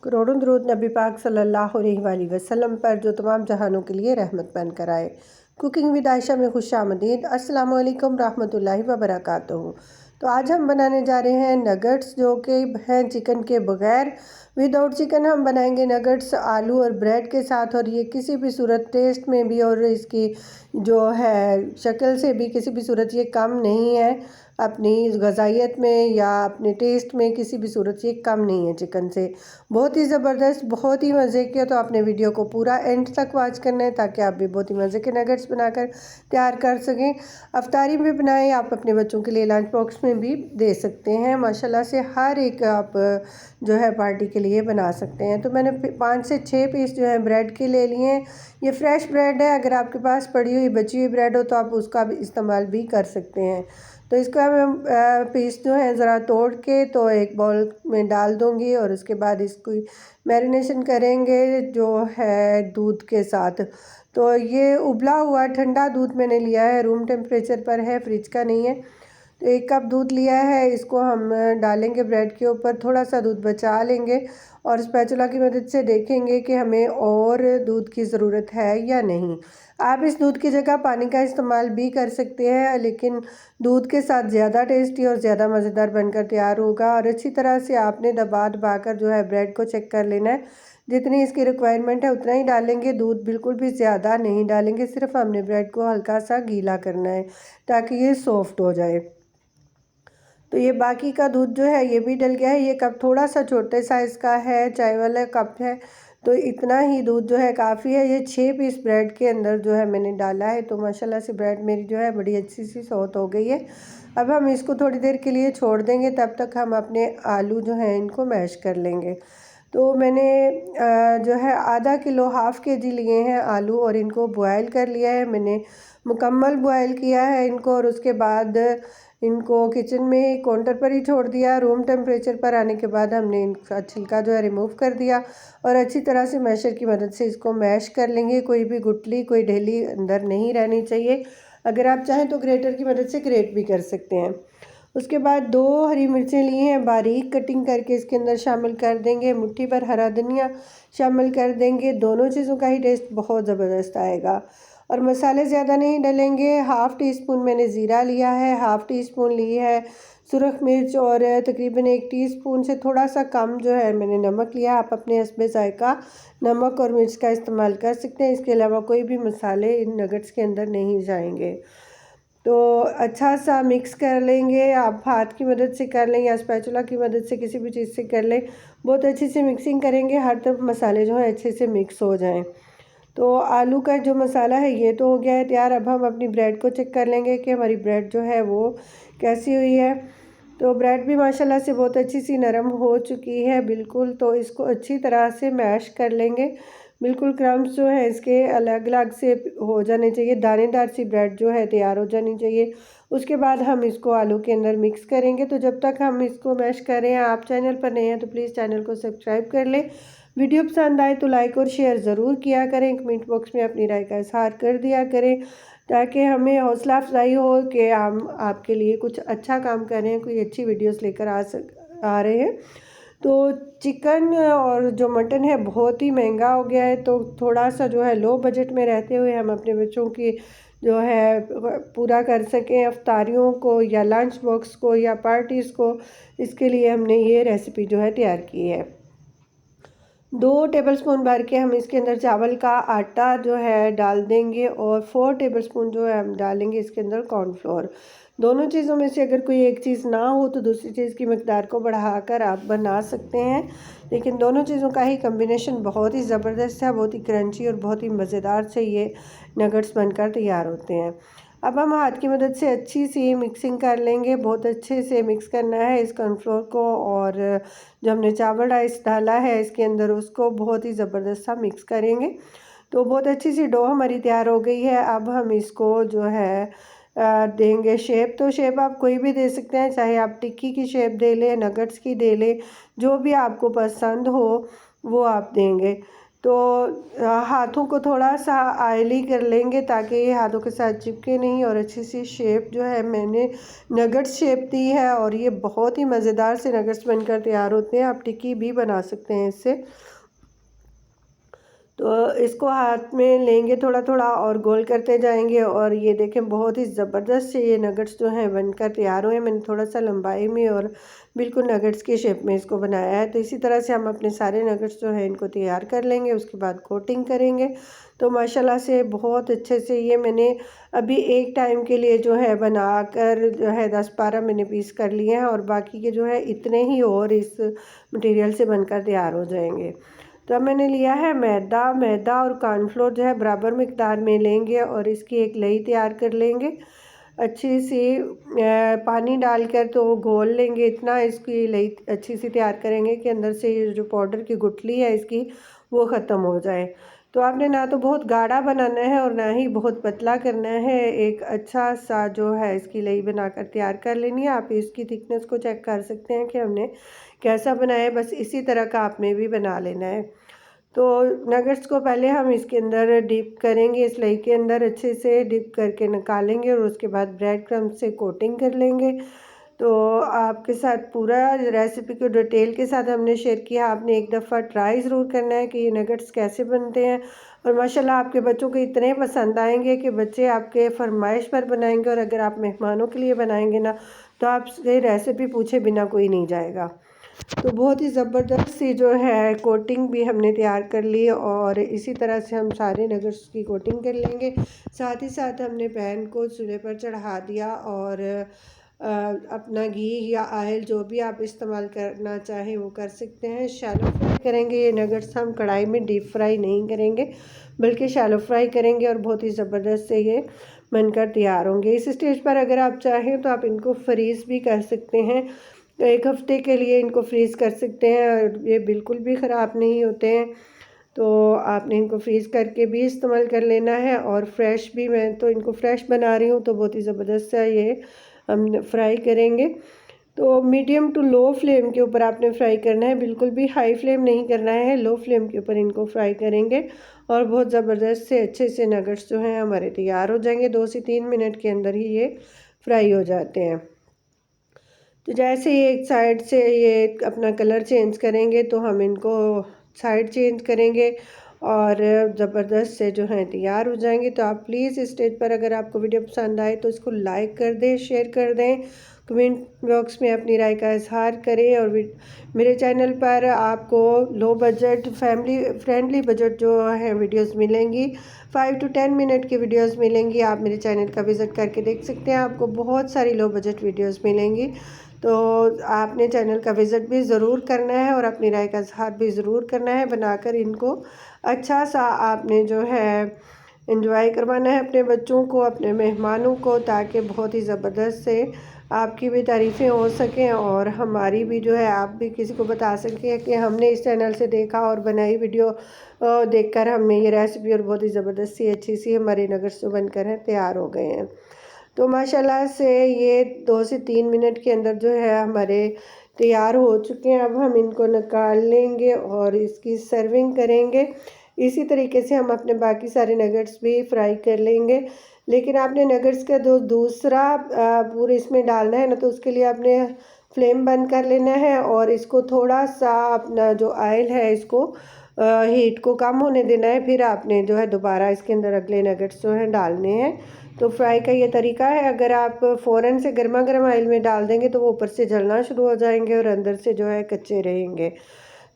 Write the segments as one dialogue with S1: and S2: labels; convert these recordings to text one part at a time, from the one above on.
S1: करोड़ों दरूद नबी पाक सल्लल्लाहु अलैहि वसल्लम पर जो तमाम जहानों के लिए रहमत बनकर आए। कुकिंग विद आयशा में खुशामदीद। अस्सलामु अलैकुम रहमतुल्लाहि व बरकातुहू। तो आज हम बनाने जा रहे हैं नगट्स, जो कि हैं चिकन के बगैर। विदाउट चिकन हम बनाएंगे नगट्स आलू और ब्रेड के साथ, और ये किसी भी सूरत टेस्ट में भी और इसकी जो है शक्ल से भी किसी भी सूरत ये कम नहीं है, अपनी गज़ाइयत में या अपने टेस्ट में किसी भी सूरत ये कम नहीं है चिकन से। बहुत ही ज़बरदस्त, बहुत ही मज़े के। तो आपने वीडियो को पूरा एंड तक वॉच करना है ताकि आप भी बहुत ही मज़े के नगट्स बनाकर तैयार कर सकें। अफ्तारी में बनाएं, आप अपने बच्चों के लिए लंच बॉक्स में भी दे सकते हैं। माशाल्लाह से हर एक आप जो है पार्टी के लिए बना सकते हैं। तो मैंने 5 से 6 पीस जो है ब्रेड के ले लिए हैं। ये फ्रेश ब्रेड है, अगर आपके पास पड़ी हुई बची हुई ब्रेड हो तो आप उसका भी इस्तेमाल भी कर सकते हैं। तो इसका मैं पीस जो है ज़रा तोड़ के तो एक बाउल में डाल दूँगी, और उसके बाद इसको मैरिनेशन करेंगे जो है दूध के साथ। तो ये उबला हुआ ठंडा दूध मैंने लिया है, रूम टेम्परेचर पर है, फ्रिज का नहीं है। तो 1 कप दूध लिया है, इसको हम डालेंगे ब्रेड के ऊपर, थोड़ा सा दूध बचा लेंगे और स्पैचुला की मदद से देखेंगे कि हमें और दूध की ज़रूरत है या नहीं। आप इस दूध की जगह पानी का इस्तेमाल भी कर सकते हैं, लेकिन दूध के साथ ज़्यादा टेस्टी और ज़्यादा मज़ेदार बनकर तैयार होगा। और अच्छी तरह से आपने दबा दबा कर जो है ब्रेड को चेक कर लेना है, जितनी इसकी रिक्वायरमेंट है उतना ही डालेंगे। दूध बिल्कुल भी ज़्यादा नहीं डालेंगे, सिर्फ हमने ब्रेड को हल्का सा गीला करना है ताकि ये सॉफ्ट हो जाए। तो ये बाकी का दूध जो है ये भी डल गया है। ये कप थोड़ा सा छोटे साइज़ का है, चाय वाला कप है, तो इतना ही दूध जो है काफ़ी है। ये 6 पीस ब्रेड के अंदर जो है मैंने डाला है। तो माशाल्लाह से ब्रेड मेरी जो है बड़ी अच्छी सी सॉफ्ट हो गई है। अब हम इसको थोड़ी देर के लिए छोड़ देंगे, तब तक हम अपने आलू जो हैं इनको मैश कर लेंगे। तो मैंने जो है आधा किलो हाफ़ केजी लिए हैं आलू, और इनको बॉयल कर लिया है मैंने, मुकम्मल बॉयल किया है इनको। और उसके बाद इनको किचन में काउंटर पर ही छोड़ दिया। रूम टेम्परेचर पर आने के बाद हमने इनका छिलका जो है रिमूव कर दिया, और अच्छी तरह से मैशर की मदद से इसको मैश कर लेंगे। कोई भी गुठली, कोई ढेली अंदर नहीं रहनी चाहिए। अगर आप चाहें तो ग्रेटर की मदद से ग्रेट भी कर सकते हैं। उसके बाद 2 हरी मिर्चें ली हैं, बारीक कटिंग करके इसके अंदर शामिल कर देंगे। मुट्ठी भर हरा धनिया शामिल कर देंगे। दोनों चीज़ों का ही टेस्ट बहुत ज़बरदस्त आएगा। और मसाले ज़्यादा नहीं डलेंगे। हाफ़ टी स्पून मैंने ज़ीरा लिया है, हाफ़ टी स्पून ली है सुरख मिर्च, और तकरीबन 1 टीस्पून से थोड़ा सा कम जो है मैंने नमक लिया। आप अपने हस्बे ज़ायक़ा नमक और मिर्च का इस्तेमाल कर सकते हैं। इसके अलावा कोई भी मसाले इन नगट्स के अंदर नहीं जाएंगे। तो अच्छा सा मिक्स कर लेंगे। आप हाथ की मदद से कर लें या स्पैचुला की मदद से, किसी भी चीज़ से कर लें। बहुत अच्छे से मिक्सिंग करेंगे, हर तरफ मसाले जो है अच्छे से मिक्स हो जाएं। तो आलू का जो मसाला है ये तो हो गया है तैयार। अब हम अपनी ब्रेड को चेक कर लेंगे कि हमारी ब्रेड जो है वो कैसी हुई है। तो ब्रेड भी माशाल्लाह से बहुत अच्छी सी नरम हो चुकी है बिल्कुल। तो इसको अच्छी तरह से मैश कर लेंगे, बिल्कुल क्रम्स जो है इसके अलग अलग से हो जाने चाहिए, दानेदार सी ब्रेड जो है तैयार हो जानी चाहिए। उसके बाद हम इसको आलू के अंदर मिक्स करेंगे। तो जब तक हम इसको मैश कर रहे हैं, आप चैनल पर नए हैं तो प्लीज़ चैनल को सब्सक्राइब कर लें। वीडियो पसंद आए तो लाइक और शेयर ज़रूर किया करें। कमेंट बॉक्स में अपनी राय का इज़हार कर दिया करें, ताकि हमें हौसला अफजाई हो कि हम आपके लिए कुछ अच्छा काम कर रहे हैं, कोई अच्छी वीडियोस लेकर आ रहे हैं। तो चिकन और जो मटन है बहुत ही महंगा हो गया है, तो थोड़ा सा जो है लो बजट में रहते हुए हम अपने बच्चों की जो है पूरा कर सकें अफ्तारियों को या लंच बॉक्स को या पार्टीज़ को, इसके लिए हमने ये रेसिपी जो है तैयार की है। 2 टेबलस्पून भर के हम इसके अंदर चावल का आटा जो है डाल देंगे, और 4 टेबलस्पून जो है हम डालेंगे इसके अंदर कॉर्नफ्लोर। दोनों चीज़ों में से अगर कोई एक चीज़ ना हो तो दूसरी चीज़ की मकदार को बढ़ाकर आप बना सकते हैं, लेकिन दोनों चीज़ों का ही कम्बिनेशन बहुत ही ज़बरदस्त है, बहुत ही क्रंची और बहुत ही मज़ेदार से ये नगट्स बनकर तैयार होते हैं। अब हम हाथ की मदद से अच्छी सी मिक्सिंग कर लेंगे, बहुत अच्छे से मिक्स करना है इस कॉर्नफ्लोर को, और जो हमने चावल राइस डाला है इसके अंदर उसको बहुत ही ज़बरदस्त सा मिक्स करेंगे। तो बहुत अच्छी सी डो हमारी तैयार हो गई है। अब हम इसको जो है देंगे शेप। तो शेप आप कोई भी दे सकते हैं, चाहे आप टिक्की की शेप दे लें, नगट्स की दे लें, जो भी आपको पसंद हो वो आप देंगे। तो हाथों को थोड़ा सा ऑयली कर लेंगे ताकि ये हाथों के साथ चिपके नहीं, और अच्छी सी शेप जो है मैंने नगट्स शेप दी है, और ये बहुत ही मज़ेदार से नगट्स बनकर तैयार होते हैं। आप टिक्की भी बना सकते हैं इससे। तो इसको हाथ में लेंगे थोड़ा थोड़ा और गोल करते जाएंगे, और ये देखें बहुत ही ज़बरदस्त से ये नगट्स जो हैं बनकर तैयार हुए हैं। मैंने थोड़ा सा लंबाई में और बिल्कुल नगट्स की शेप में इसको बनाया है। तो इसी तरह से हम अपने सारे नगट्स जो हैं इनको तैयार कर लेंगे, उसके बाद कोटिंग करेंगे। तो माशाल्लाह से बहुत अच्छे से ये मैंने अभी एक टाइम के लिए जो है बनाकर जो है 10-12 मैंने पीस कर लिए हैं, और बाकी के जो है इतने ही और इस मटेरियल से बनकर तैयार हो जाएंगे। तो अब मैंने लिया है मैदा और कॉर्नफ्लोर जो है बराबर मिकदार में लेंगे, और इसकी एक लई तैयार कर लेंगे अच्छी सी। पानी डालकर तो घोल लेंगे, इतना इसकी लई अच्छी सी तैयार करेंगे कि अंदर से ये जो पाउडर की गुठली है इसकी वो ख़त्म हो जाए। तो आपने ना तो बहुत गाढ़ा बनाना है और ना ही बहुत पतला करना है। एक अच्छा सा जो है इसकी लई बनाकर तैयार कर लेनी है। आप इसकी थिकनेस को चेक कर सकते हैं कि हमने कैसा बनाया है, बस इसी तरह का आपने भी बना लेना है। तो नगट्स को पहले हम इसके अंदर डिप करेंगे, इस लई के अंदर अच्छे से डिप करके निकालेंगे, और उसके बाद ब्रेड क्रम्ब से कोटिंग कर लेंगे। तो आपके साथ पूरा रेसिपी को डिटेल के साथ हमने शेयर किया। आपने एक दफ़ा ट्राई ज़रूर करना है कि ये नगट्स कैसे बनते हैं, और माशाल्लाह आपके बच्चों को इतने पसंद आएंगे कि बच्चे आपके फरमाइश पर बनाएंगे, और अगर आप मेहमानों के लिए बनाएंगे ना तो आपसे रेसिपी पूछे बिना कोई नहीं जाएगा। तो बहुत ही ज़बरदस्त सी जो है कोटिंग भी हमने तैयार कर ली, और इसी तरह से हम सारे नगट्स की कोटिंग कर लेंगे। साथ ही साथ हमने पैन को चूल्हे पर चढ़ा दिया, और अपना घी या ऑयल जो भी आप इस्तेमाल करना चाहें वो कर सकते हैं। शैलो फ्राई करेंगे ये नगट्स, हम कढ़ाई में डीप फ्राई नहीं करेंगे बल्कि शैलो फ्राई करेंगे, और बहुत ही ज़बरदस्त से ये बनकर तैयार होंगे। इस स्टेज पर अगर आप चाहें तो आप इनको फ्रीज़ भी कर सकते हैं, 1 हफ़्ते के लिए इनको फ्रीज़ कर सकते हैं, और ये बिल्कुल भी ख़राब नहीं होते हैं। तो आपने इनको फ्रीज़ करके भी इस्तेमाल कर लेना है, और फ्रेश भी, मैं तो इनको फ्रेश बना रही हूँ तो बहुत ही ज़बरदस्त सा ये हम फ्राई करेंगे। तो मीडियम टू लो फ्लेम के ऊपर आपने फ्राई करना है, बिल्कुल भी हाई फ्लेम नहीं करना है, लो फ्लेम के ऊपर इनको फ्राई करेंगे, और बहुत ज़बरदस्त से अच्छे से नगट्स जो हैं हमारे तैयार हो जाएंगे। 2 से 3 मिनट के अंदर ही ये फ्राई हो जाते हैं। तो जैसे ही एक साइड से ये अपना कलर चेंज करेंगे तो हम इनको साइड चेंज करेंगे, और ज़बरदस्त से जो है तैयार हो जाएंगे। तो आप प्लीज़ इस स्टेज पर अगर आपको वीडियो पसंद आए तो इसको लाइक कर दें, शेयर कर दें, कमेंट बॉक्स में अपनी राय का इजहार करें। और मेरे चैनल पर आपको low budget family friendly budget जो है वीडियोस मिलेंगी, 5 to 10 मिनट की वीडियोस मिलेंगी। आप मेरे चैनल का विज़िट करके देख सकते हैं, आपको बहुत सारी लो बजट वीडियोस मिलेंगी। तो आपने चैनल का विज़िट भी ज़रूर करना है, और अपनी राय का इज़हार भी ज़रूर करना है बनाकर इनको। अच्छा सा आपने जो है एंजॉय करवाना है अपने बच्चों को, अपने मेहमानों को, ताकि बहुत ही ज़बरदस्त से आपकी भी तारीफ़ें हो सकें, और हमारी भी जो है आप भी किसी को बता सकें कि हमने इस चैनल से देखा और बनाई वीडियो देखकर हमने ये रेसिपी, और बहुत ही ज़बरदस्त सी अच्छी सी हमारे नगट्स जो बनकर हैं तैयार हो गए हैं। तो माशाल्लाह से ये 2 से 3 मिनट के अंदर जो है हमारे तैयार हो चुके हैं। अब हम इनको निकाल लेंगे और इसकी सर्विंग करेंगे। इसी तरीके से हम अपने बाकी सारे नगट्स भी फ्राई कर लेंगे। लेकिन आपने नगट्स का जो दूसरा पूरे इसमें डालना है ना, तो उसके लिए आपने फ्लेम बंद कर लेना है, और इसको थोड़ा सा अपना जो ऑयल है इसको हीट को कम होने देना है। फिर आपने जो है दोबारा इसके अंदर अगले नगट्स जो हैं डालने हैं। तो फ्राई का ये तरीका है, अगर आप फ़ौरन से गर्मा गर्म ऑयल में डाल देंगे तो वो ऊपर से जलना शुरू हो जाएंगे और अंदर से जो है कच्चे रहेंगे।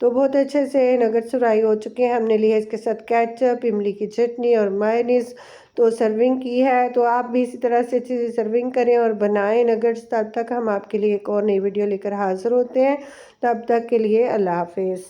S1: तो बहुत अच्छे से नगट्स फ्राई हो चुके हैं। हमने लिया इसके साथ केचप, इमली की चटनी और मायोनीज़। तो सर्विंग की है, तो आप भी इसी तरह से अच्छी सी सर्विंग करें और बनाएं नगट्स। तब तक हम आपके लिए एक और नई वीडियो लेकर हाज़िर होते हैं। तब तक के लिए अल्लाह हाफिज़।